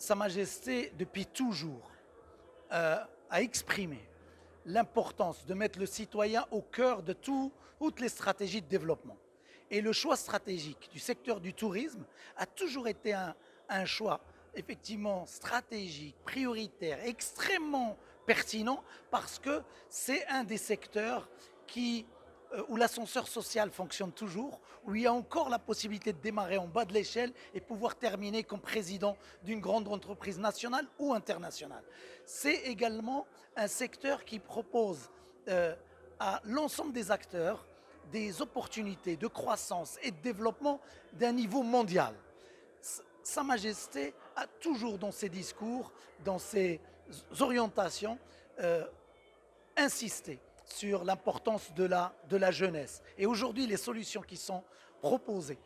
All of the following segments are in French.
Sa Majesté, depuis toujours, a exprimé l'importance de mettre le citoyen au cœur de toutes les stratégies de développement. Et le choix stratégique du secteur du tourisme a toujours été un choix effectivement stratégique, prioritaire, extrêmement pertinent parce que c'est un des secteurs où l'ascenseur social fonctionne toujours, où il y a encore la possibilité de démarrer en bas de l'échelle et pouvoir terminer comme président d'une grande entreprise nationale ou internationale. C'est également un secteur qui propose à l'ensemble des acteurs des opportunités de croissance et de développement d'un niveau mondial. Sa Majesté a toujours dans ses discours, dans ses orientations, euh, insisté sur l'importance de la jeunesse. Et aujourd'hui, les solutions qui sont proposées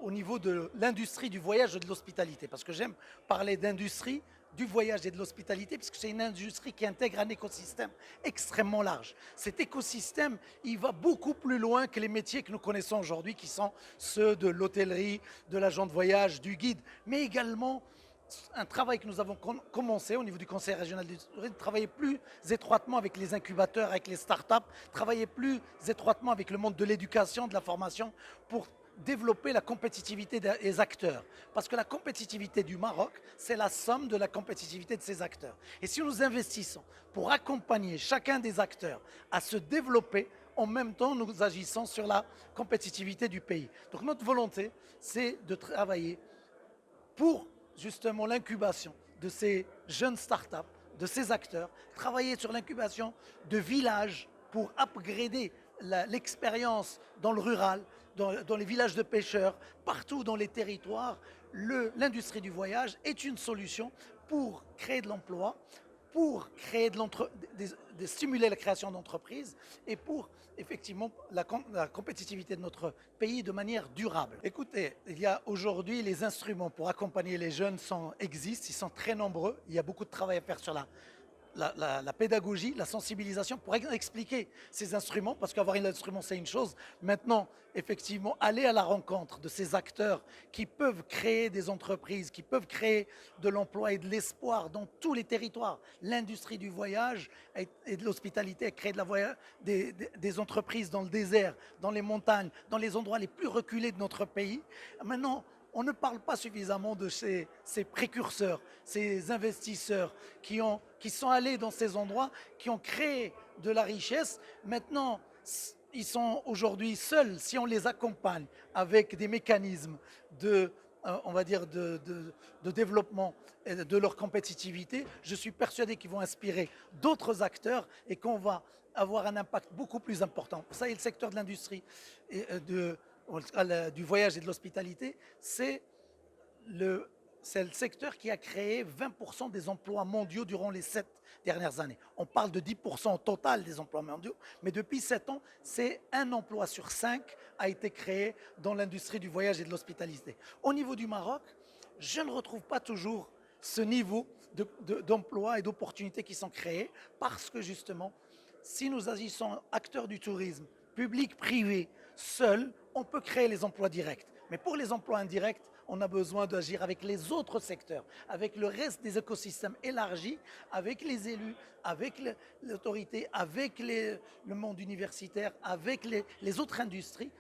au niveau de l'industrie du voyage et de l'hospitalité, parce que j'aime parler d'industrie du voyage et de l'hospitalité, puisque c'est une industrie qui intègre un écosystème extrêmement large. Cet écosystème, il va beaucoup plus loin que les métiers que nous connaissons aujourd'hui, qui sont ceux de l'hôtellerie, de l'agent de voyage, du guide, mais également un travail que nous avons commencé au niveau du Conseil régional du tourisme, travailler plus étroitement avec les incubateurs, avec les startups, travailler plus étroitement avec le monde de l'éducation, de la formation, pour développer la compétitivité des acteurs. Parce que la compétitivité du Maroc, c'est la somme de la compétitivité de ses acteurs. Et si nous investissons pour accompagner chacun des acteurs à se développer, en même temps, nous agissons sur la compétitivité du pays. Donc notre volonté, c'est de travailler pour justement l'incubation de ces jeunes startups, de ces acteurs, travailler sur l'incubation de villages pour upgrader l'expérience dans le rural, dans les villages de pêcheurs, partout dans les territoires. L'industrie du voyage est une solution pour créer de l'emploi, pour créer de stimuler la création d'entreprises et pour effectivement la compétitivité de notre pays de manière durable. Écoutez, il y a aujourd'hui les instruments pour accompagner les jeunes existent, ils sont très nombreux, il y a beaucoup de travail à faire sur la pédagogie, la sensibilisation pour expliquer ces instruments, parce qu'avoir un instrument c'est une chose. Maintenant, effectivement, aller à la rencontre de ces acteurs qui peuvent créer des entreprises, qui peuvent créer de l'emploi et de l'espoir dans tous les territoires. L'industrie du voyage et de l'hospitalité a créé des entreprises dans le désert, dans les montagnes, dans les endroits les plus reculés de notre pays. Maintenant, on ne parle pas suffisamment de ces précurseurs, ces investisseurs qui sont allés dans ces endroits, qui ont créé de la richesse. Maintenant, ils sont aujourd'hui seuls. Si on les accompagne avec des mécanismes on va dire, de développement et de leur compétitivité, je suis persuadé qu'ils vont inspirer d'autres acteurs et qu'on va avoir un impact beaucoup plus important. Ça y est, le secteur de l'industrie et du voyage et de l'hospitalité, le, c'est le secteur qui a créé 20% des emplois mondiaux durant les 7 dernières années. On parle de 10% au total des emplois mondiaux, mais depuis 7 ans, c'est un emploi sur 5 a été créé dans l'industrie du voyage et de l'hospitalité. Au niveau du Maroc, je ne retrouve pas toujours ce niveau d'emplois et d'opportunités qui sont créés parce que justement, si nous agissons acteurs du tourisme, public, privé, seuls, on peut créer les emplois directs. Mais pour les emplois indirects, on a besoin d'agir avec les autres secteurs, avec le reste des écosystèmes élargis, avec les élus, avec l'autorité, avec le monde universitaire, avec les autres industries,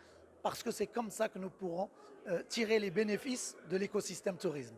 parce que c'est comme ça que nous pourrons tirer les bénéfices de l'écosystème tourisme.